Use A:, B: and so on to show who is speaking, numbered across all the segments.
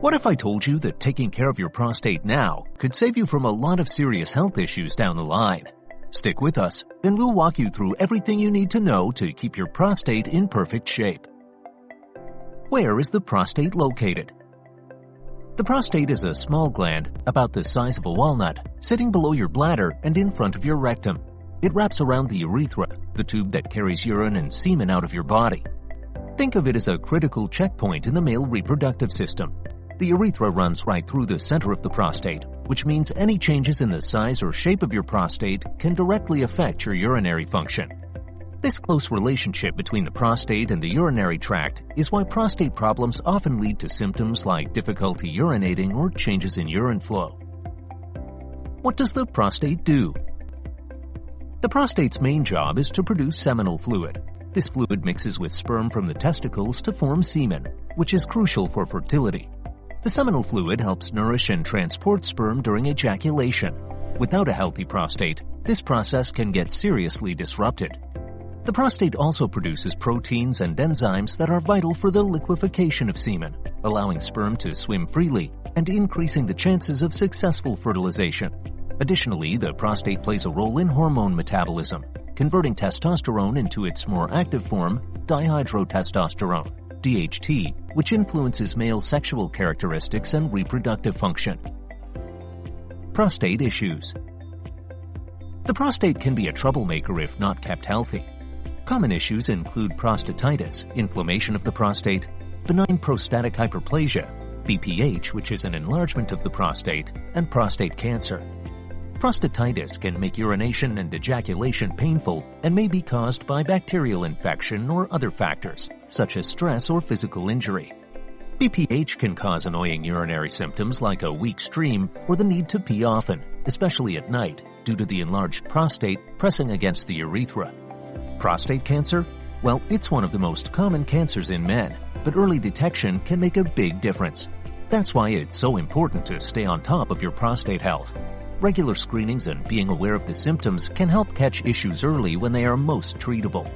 A: What if I told you that taking care of your prostate now could save you from a lot of serious health issues down the line? Stick with us, and we'll walk you through everything you need to know to keep your prostate in perfect shape. Where is the prostate located? The prostate is a small gland, about the size of a walnut, sitting below your bladder and in front of your rectum. It wraps around the urethra, the tube that carries urine and semen out of your body. Think of it as a critical checkpoint in the male reproductive system. The urethra runs right through the center of the prostate, which means any changes in the size or shape of your prostate can directly affect your urinary function. This close relationship between the prostate and the urinary tract is why prostate problems often lead to symptoms like difficulty urinating or changes in urine flow. What does the prostate do? The prostate's main job is to produce seminal fluid. This fluid mixes with sperm from the testicles to form semen, which is crucial for fertility. The seminal fluid helps nourish and transport sperm during ejaculation. Without a healthy prostate, this process can get seriously disrupted. The prostate also produces proteins and enzymes that are vital for the liquefaction of semen, allowing sperm to swim freely and increasing the chances of successful fertilization. Additionally, the prostate plays a role in hormone metabolism, converting testosterone into its more active form, dihydrotestosterone, DHT, which influences male sexual characteristics and reproductive function. Prostate issues. The prostate can be a troublemaker if not kept healthy. Common issues include prostatitis, inflammation of the prostate, benign prostatic hyperplasia, BPH, which is an enlargement of the prostate, and prostate cancer. Prostatitis can make urination and ejaculation painful and may be caused by bacterial infection or other factors, such as stress or physical injury. BPH can cause annoying urinary symptoms like a weak stream or the need to pee often, especially at night, due to the enlarged prostate pressing against the urethra. Prostate cancer? Well, it's one of the most common cancers in men, but early detection can make a big difference. That's why it's so important to stay on top of your prostate health. Regular screenings and being aware of the symptoms can help catch issues early when they are most treatable.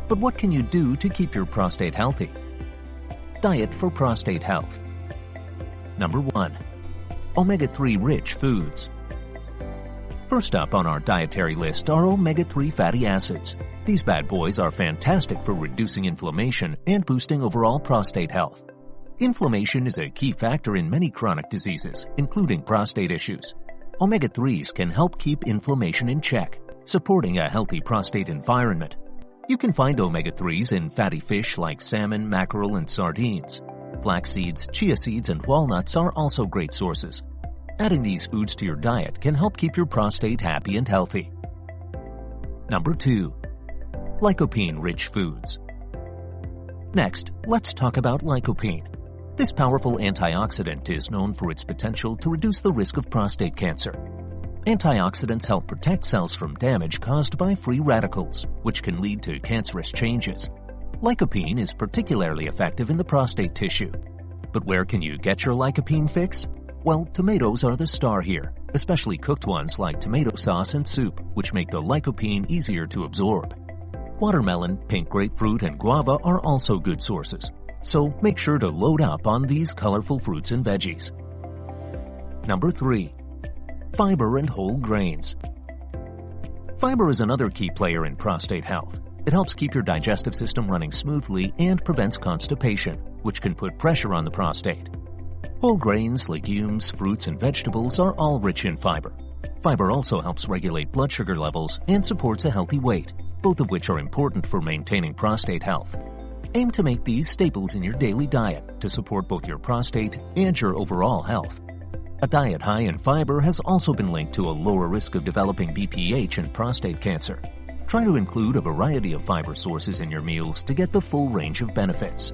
A: But what can you do to keep your prostate healthy? Diet for prostate health. Number 1. Omega-3 rich foods. First up on our dietary list are omega-3 fatty acids. These bad boys are fantastic for reducing inflammation and boosting overall prostate health. Inflammation is a key factor in many chronic diseases, including prostate issues. Omega-3s can help keep inflammation in check, supporting a healthy prostate environment. You can find omega-3s in fatty fish like salmon, mackerel, and sardines. Flax seeds, chia seeds, and walnuts are also great sources. Adding these foods to your diet can help keep your prostate happy and healthy. Number 2. Lycopene-Rich Foods. Next, let's talk about lycopene. This powerful antioxidant is known for its potential to reduce the risk of prostate cancer. Antioxidants help protect cells from damage caused by free radicals, which can lead to cancerous changes. Lycopene is particularly effective in the prostate tissue. But where can you get your lycopene fix? Well, tomatoes are the star here, especially cooked ones like tomato sauce and soup, which make the lycopene easier to absorb. Watermelon, pink grapefruit, and guava are also good sources. So make sure to load up on these colorful fruits and veggies. Number 3. Fiber and whole grains. Fiber is another key player in prostate health. It helps keep your digestive system running smoothly and prevents constipation, which can put pressure on the prostate. Whole grains, legumes, fruits, and vegetables are all rich in fiber. Fiber also helps regulate blood sugar levels and supports a healthy weight, both of which are important for maintaining prostate health. Aim to make these staples in your daily diet to support both your prostate and your overall health. A diet high in fiber has also been linked to a lower risk of developing BPH and prostate cancer. Try to include a variety of fiber sources in your meals to get the full range of benefits.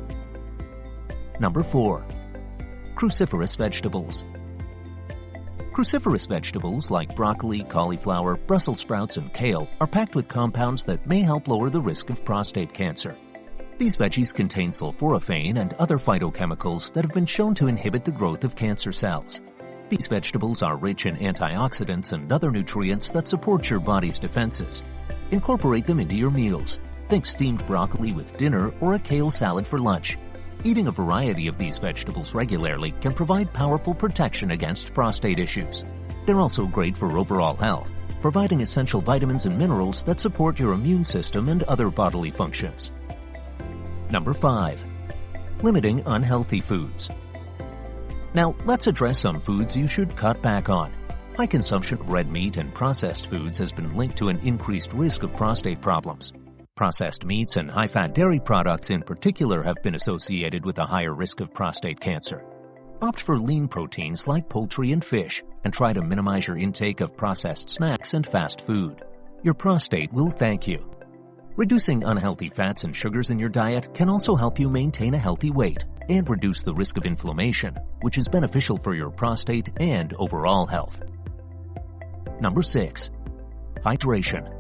A: Number 4. Cruciferous Vegetables. Cruciferous vegetables like broccoli, cauliflower, Brussels sprouts, and kale are packed with compounds that may help lower the risk of prostate cancer. These veggies contain sulforaphane and other phytochemicals that have been shown to inhibit the growth of cancer cells. These vegetables are rich in antioxidants and other nutrients that support your body's defenses. Incorporate them into your meals. Think steamed broccoli with dinner or a kale salad for lunch. Eating a variety of these vegetables regularly can provide powerful protection against prostate issues. They're also great for overall health, providing essential vitamins and minerals that support your immune system and other bodily functions. Number 5. Limiting unhealthy foods. Now, let's address some foods you should cut back on. High consumption of red meat and processed foods has been linked to an increased risk of prostate problems. Processed meats and high-fat dairy products in particular have been associated with a higher risk of prostate cancer. Opt for lean proteins like poultry and fish, and try to minimize your intake of processed snacks and fast food. Your prostate will thank you. Reducing unhealthy fats and sugars in your diet can also help you maintain a healthy weight and reduce the risk of inflammation, which is beneficial for your prostate and overall health. Number 6. Hydration.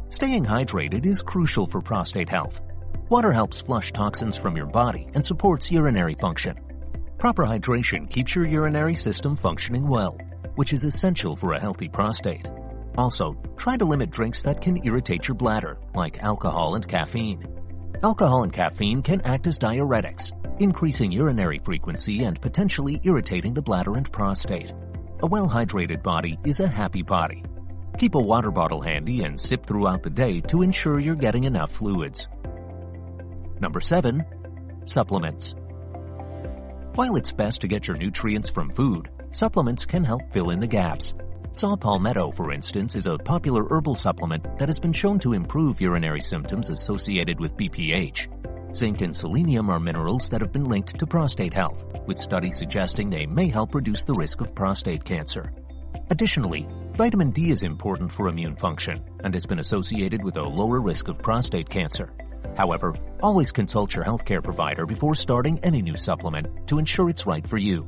A: Staying hydrated is crucial for prostate health. Water helps flush toxins from your body and supports urinary function. Proper hydration keeps your urinary system functioning well, which is essential for a healthy prostate. Also, try to limit drinks that can irritate your bladder, like alcohol and caffeine. Alcohol and caffeine can act as diuretics, increasing urinary frequency and potentially irritating the bladder and prostate. A well-hydrated body is a happy body. Keep a water bottle handy and sip throughout the day to ensure you're getting enough fluids. Number 7. Supplements. While it's best to get your nutrients from food, supplements can help fill in the gaps. Saw palmetto, for instance, is a popular herbal supplement that has been shown to improve urinary symptoms associated with BPH. Zinc and selenium are minerals that have been linked to prostate health, with studies suggesting they may help reduce the risk of prostate cancer. Additionally, vitamin D is important for immune function and has been associated with a lower risk of prostate cancer. However, always consult your healthcare provider before starting any new supplement to ensure it's right for you.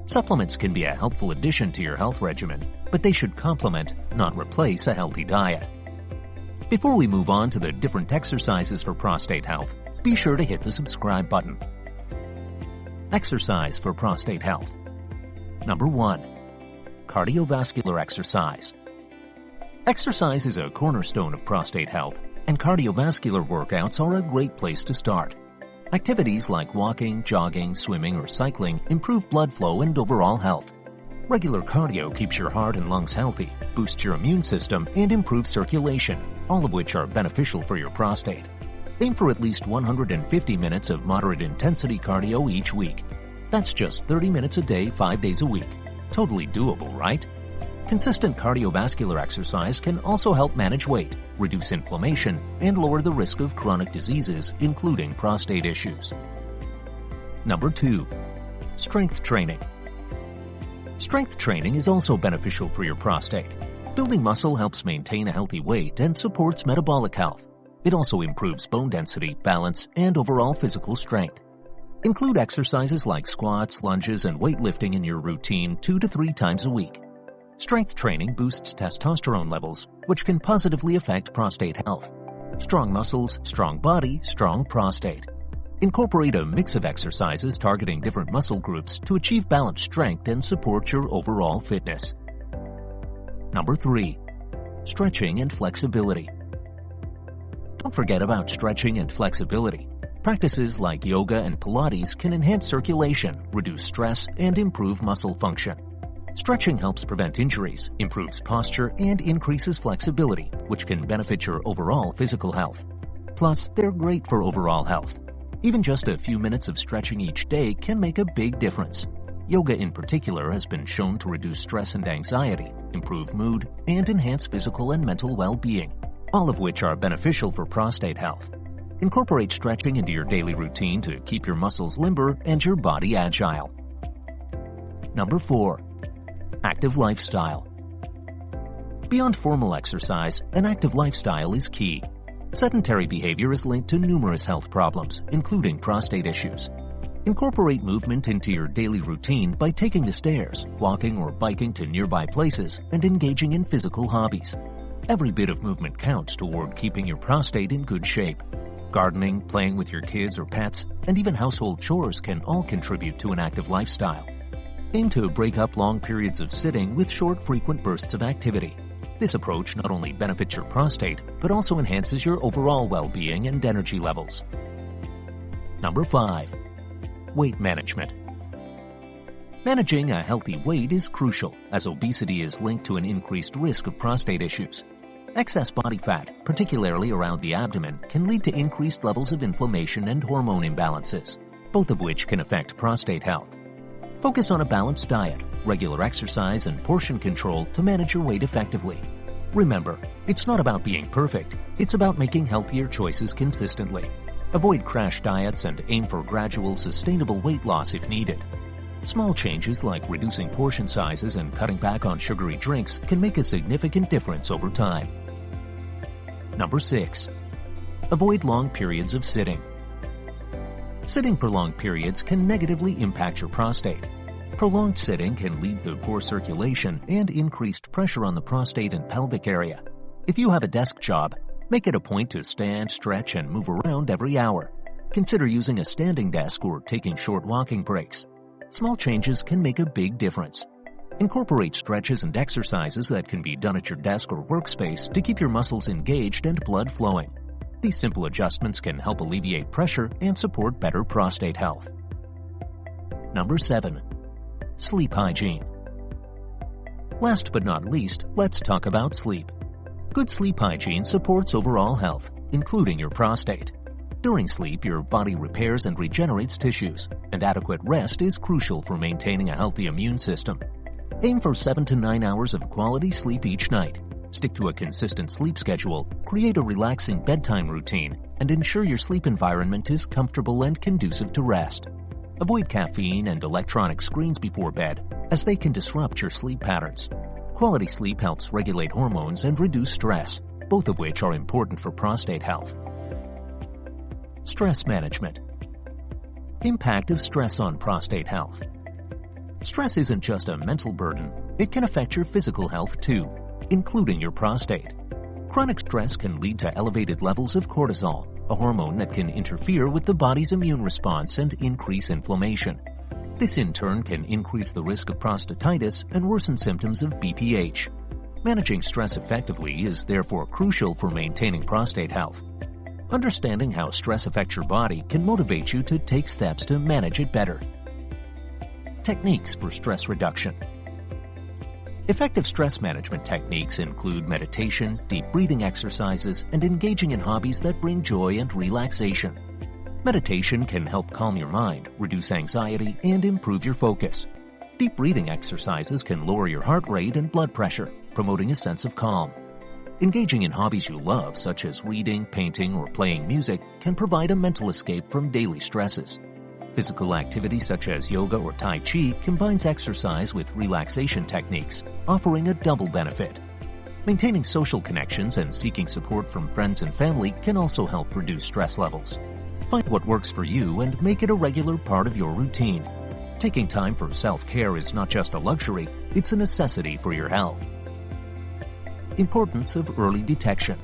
A: Supplements can be a helpful addition to your health regimen, but they should complement, not replace, a healthy diet. Before we move on to the different exercises for prostate health, be sure to hit the subscribe button. Exercise for prostate health. Number 1. Cardiovascular exercise. Exercise is a cornerstone of prostate health, and cardiovascular workouts are a great place to start. Activities like walking, jogging, swimming, or cycling improve blood flow and overall health. Regular cardio keeps your heart and lungs healthy, boosts your immune system, and improves circulation, all of which are beneficial for your prostate. Aim for at least 150 minutes of moderate intensity cardio each week. That's just 30 minutes a day, 5 days a week. Totally doable, right? Consistent cardiovascular exercise can also help manage weight, reduce inflammation, and lower the risk of chronic diseases, including prostate issues. Number 2. Strength training. Strength training is also beneficial for your prostate. Building muscle helps maintain a healthy weight and supports metabolic health. It also improves bone density, balance, and overall physical strength. Include exercises like squats, lunges, and weightlifting in your routine 2 to 3 times a week. Strength training boosts testosterone levels, which can positively affect prostate health. Strong muscles, strong body, strong prostate. Incorporate a mix of exercises targeting different muscle groups to achieve balanced strength and support your overall fitness. Number 3. Stretching and flexibility. Don't forget about stretching and flexibility. Practices like yoga and Pilates can enhance circulation, reduce stress, and improve muscle function. Stretching helps prevent injuries, improves posture, and increases flexibility, which can benefit your overall physical health. Plus, they're great for overall health. Even just a few minutes of stretching each day can make a big difference. Yoga in particular has been shown to reduce stress and anxiety, improve mood, and enhance physical and mental well-being, all of which are beneficial for prostate health. Incorporate stretching into your daily routine to keep your muscles limber and your body agile. Number 4. Active lifestyle. Beyond formal exercise, an active lifestyle is key. Sedentary behavior is linked to numerous health problems, including prostate issues. Incorporate movement into your daily routine by taking the stairs, walking or biking to nearby places, and engaging in physical hobbies. Every bit of movement counts toward keeping your prostate in good shape. Gardening, playing with your kids or pets, and even household chores can all contribute to an active lifestyle. Aim to break up long periods of sitting with short, frequent bursts of activity. This approach not only benefits your prostate, but also enhances your overall well-being and energy levels. Number 5. Weight management. Managing a healthy weight is crucial, as obesity is linked to an increased risk of prostate issues. Excess body fat, particularly around the abdomen, can lead to increased levels of inflammation and hormone imbalances, both of which can affect prostate health. Focus on a balanced diet, regular exercise, and portion control to manage your weight effectively. Remember, it's not about being perfect, it's about making healthier choices consistently. Avoid crash diets and aim for gradual, sustainable weight loss if needed. Small changes like reducing portion sizes and cutting back on sugary drinks can make a significant difference over time. Number 6. Avoid long periods of sitting. Sitting for long periods can negatively impact your prostate. Prolonged sitting can lead to poor circulation and increased pressure on the prostate and pelvic area. If you have a desk job, make it a point to stand, stretch, and move around every hour. Consider using a standing desk or taking short walking breaks. Small changes can make a big difference. Incorporate stretches and exercises that can be done at your desk or workspace to keep your muscles engaged and blood flowing. These simple adjustments can help alleviate pressure and support better prostate health. Number 7. Sleep hygiene. Last but not least, let's talk about sleep. Good sleep hygiene supports overall health, including your prostate. During sleep, your body repairs and regenerates tissues, and adequate rest is crucial for maintaining a healthy immune system. Aim for 7 to 9 hours of quality sleep each night. Stick to a consistent sleep schedule, create a relaxing bedtime routine, and ensure your sleep environment is comfortable and conducive to rest. Avoid caffeine and electronic screens before bed, as they can disrupt your sleep patterns. Quality sleep helps regulate hormones and reduce stress, both of which are important for prostate health. Stress management. Impact of stress on prostate health. Stress isn't just a mental burden, it can affect your physical health too, including your prostate. Chronic stress can lead to elevated levels of cortisol, a hormone that can interfere with the body's immune response and increase inflammation. This in turn can increase the risk of prostatitis and worsen symptoms of BPH. Managing stress effectively is therefore crucial for maintaining prostate health. Understanding how stress affects your body can motivate you to take steps to manage it better. Techniques for stress reduction. Effective stress management techniques include meditation, deep breathing exercises, and engaging in hobbies that bring joy and relaxation. Meditation can help calm your mind, reduce anxiety, and improve your focus. Deep breathing exercises can lower your heart rate and blood pressure, promoting a sense of calm. Engaging in hobbies you love, such as reading, painting, or playing music, can provide a mental escape from daily stresses. Physical activity such as yoga or Tai Chi combines exercise with relaxation techniques, offering a double benefit. Maintaining social connections and seeking support from friends and family can also help reduce stress levels. Find what works for you and make it a regular part of your routine. Taking time for self-care is not just a luxury, it's a necessity for your health. Importance of early detection.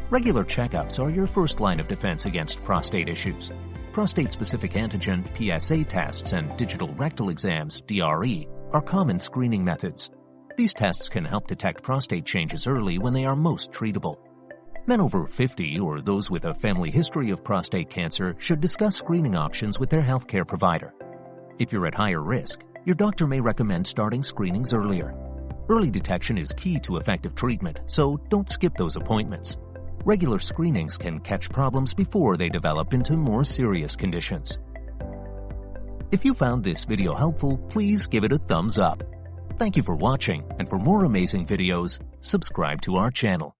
A: Regular checkups are your first line of defense against prostate issues. Prostate-specific antigen PSA tests and digital rectal exams DRE are common screening methods. These tests can help detect prostate changes early when they are most treatable. Men over 50 or those with a family history of prostate cancer should discuss screening options with their healthcare provider. If you're at higher risk, your doctor may recommend starting screenings earlier. Early detection is key to effective treatment, so don't skip those appointments. Regular screenings can catch problems before they develop into more serious conditions. If you found this video helpful, please give it a thumbs up. Thank you for watching, and for more amazing videos, subscribe to our channel.